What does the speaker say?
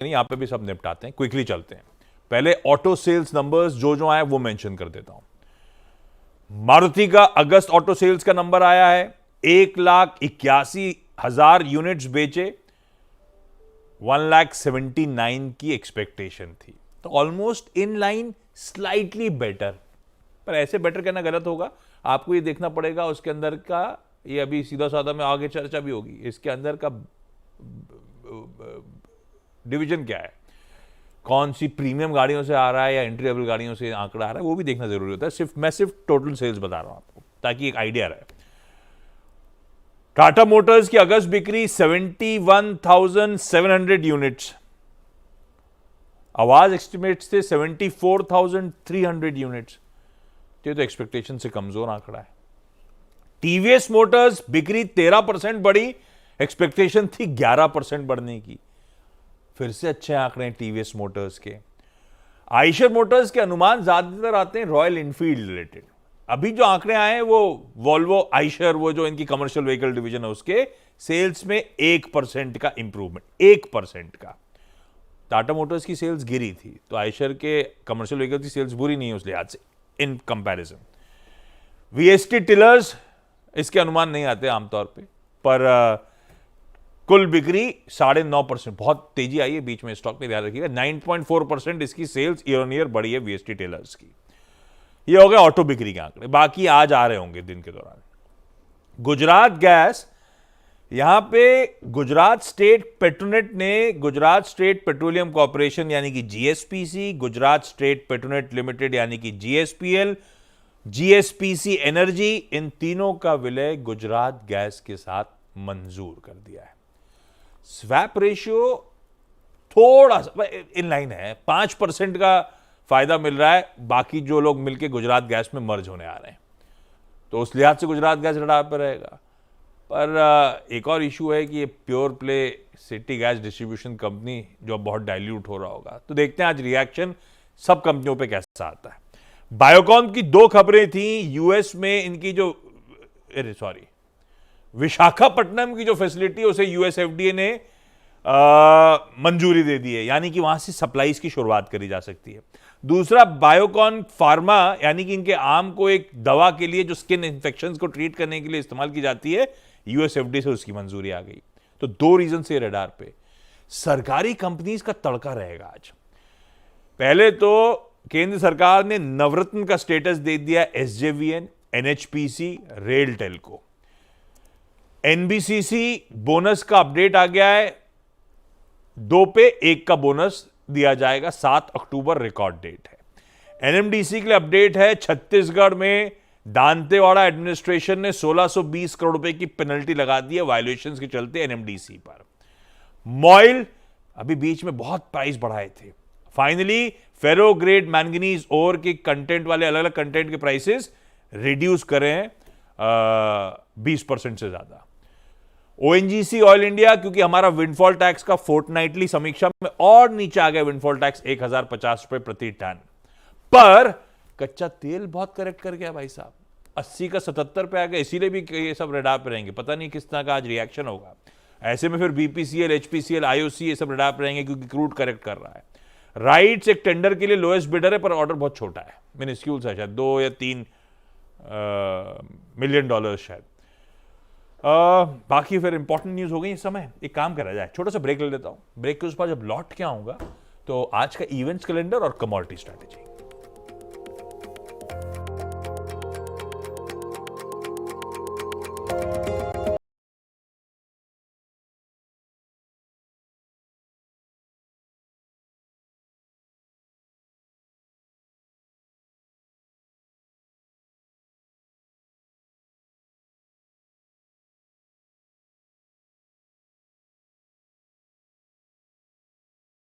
नहीं, यहां पे भी सब निपटाते हैं, क्विकली चलते हैं। पहले ऑटो सेल्स नंबर्स जो आए वो मेंशन कर देता हूं। मारुति का अगस्त ऑटो सेल्स का नंबर आया है 1,81,000 यूनिट्स बेचे, 1,79,000 की एक्सपेक्टेशन थी, तो almost in line, slightly better. पर ऐसे बेटर कहना गलत होगा, आपको ये देखना पड़ेगा उसके अंदर का, ये अभी सीधा साधा में आगे चर्चा भी होगी, इसके अंदर का डिवीजन क्या है, कौन सी प्रीमियम गाड़ियों से आ रहा है या एंट्री लेवल गाड़ियों से आंकड़ा आ रहा है, वो भी देखना जरूरी होता है। मैं सिर्फ टोटल सेल्स बता रहा हूं आपको ताकि एक आइडिया रहे। टाटा मोटर्स की अगस्त बिक्री 71,700 यूनिट्स, आवाज एस्टिमेट्स थे 74,300 यूनिट्स, ये तो एक्सपेक्टेशन से कमजोर आंकड़ा है। टीवीएस मोटर्स बिक्री 13% बढ़ी, एक्सपेक्टेशन थी 11% बढ़ने की, फिर से अच्छे आंकड़े हैं टीवीएस मोटर्स के। आइशर मोटर्स के अनुमान ज्यादातर आते हैं रॉयल इनफील्ड रिलेटेड। अभी जो आंकड़े आए हैं वो वोल्वो आइशर, वो जो इनकी कमर्शियल व्हीकल डिवीजन है, उसके सेल्स में 1% का इंप्रूवमेंट, 1% का। टाटा मोटर्स की सेल्स गिरी थी, तो आइशर के कमर्शियल व्हीकल की सेल्स बुरी नहीं है उस लिहाज से इन कंपैरिजन। वीएसटी टिलर्स, इसके अनुमान नहीं आते आमतौर पर कुल बिक्री 9.5%, बहुत तेजी आई है बीच में, स्टॉक में ध्यान रखिएगा। 9.4% इसकी सेल्स ईयर ऑन ईयर बढ़ी है वीएसटी टेलर्स की। ये हो गए ऑटो बिक्री के आंकड़े, बाकी आज आ रहे होंगे दिन के दौरान। गुजरात गैस, यहां पे गुजरात स्टेट पेट्रोनेट ने गुजरात स्टेट पेट्रोलियम कॉर्पोरेशन यानी कि GSPC, Gujarat state Petronet limited यानी कि जीएसपीएल, जीएसपीसी एनर्जी, इन तीनों का विलय गुजरात गैस के साथ मंजूर कर दिया है। स्वैप रेशियो थोड़ा सा इन लाइन है, 5% का फायदा मिल रहा है, बाकी जो लोग मिलकर गुजरात गैस में मर्ज होने आ रहे हैं, तो उस लिहाज से गुजरात गैस रडार पर रहेगा। पर एक और इशू है कि ये pure play city gas distribution company जो बहुत डाइल्यूट हो रहा होगा, तो देखते हैं आज रिएक्शन सब कंपनियों पे कैसा आता है। बायोकॉन की 2 खबरें थी, यूएस में इनकी जो विशाखापट्टनम की जो फैसिलिटी है उसे यूएसएफडीए ने मंजूरी दे दी है, यानी कि वहां से सप्लाईज की शुरुआत करी जा सकती है। दूसरा, बायोकॉन फार्मा यानी कि इनके आम को एक दवा के लिए जो स्किन इंफेक्शंस को ट्रीट करने के लिए इस्तेमाल की जाती है, यूएसएफडीए से उसकी मंजूरी आ गई। तो 2 रीजन से रडार पे सरकारी कंपनीज का तड़का रहेगा आज। पहले तो केंद्र सरकार ने नवरत्न का स्टेटस दे दिया एसजेवीएन, एनएचपीसी, रेलटेल को। एनबीसीसी बोनस का अपडेट आ गया है, 2 पे 1 का बोनस दिया जाएगा, 7 अक्टूबर रिकॉर्ड डेट है। एनएमडीसी के लिए अपडेट है, छत्तीसगढ़ में दांतेवाड़ा एडमिनिस्ट्रेशन ने 1620 करोड़ रुपए की पेनल्टी लगा दी है वायलेशंस के चलते एनएमडीसी पर। मॉइल अभी बीच में बहुत प्राइस बढ़ाए थे, फाइनली फेरो ग्रेड मैंगनीज ओर के कंटेंट वाले अलग अलग कंटेंट के प्राइसेस रिड्यूस करें 20% से ज्यादा। ओएनजीसी ऑयल इंडिया, क्योंकि हमारा विंडफॉल टैक्स का फोर्टनाइटली समीक्षा में और नीचे आ गया विंडफॉल टैक्स 1050 रुपए प्रति टन, पर कच्चा तेल बहुत करेक्ट कर गया भाई साहब, 80 का 77 पे आ गया, इसीलिए भी ये सब रडार पे रहेंगे। पता नहीं किस तरह का आज रिएक्शन होगा। ऐसे में फिर बीपीसीएल, एचपीसीएल, आईओसी ये सब रडार पे रहेंगे क्योंकि क्रूड करेक्ट कर रहा है। राइट्स एक टेंडर के लिए लोएस्ट बिडर है, पर ऑर्डर बहुत छोटा है, मिनिस्क्यूल है, शायद 2 या 3 मिलियन डॉलर शायद। बाकी फिर इंपॉर्टेंट न्यूज हो गई इस समय। एक काम करा जाए, छोटा सा ब्रेक ले लेता हूं, ब्रेक के उस पर जब लौट के आऊंगा तो आज का इवेंट्स कैलेंडर और कमोडिटी स्ट्रैटेजी।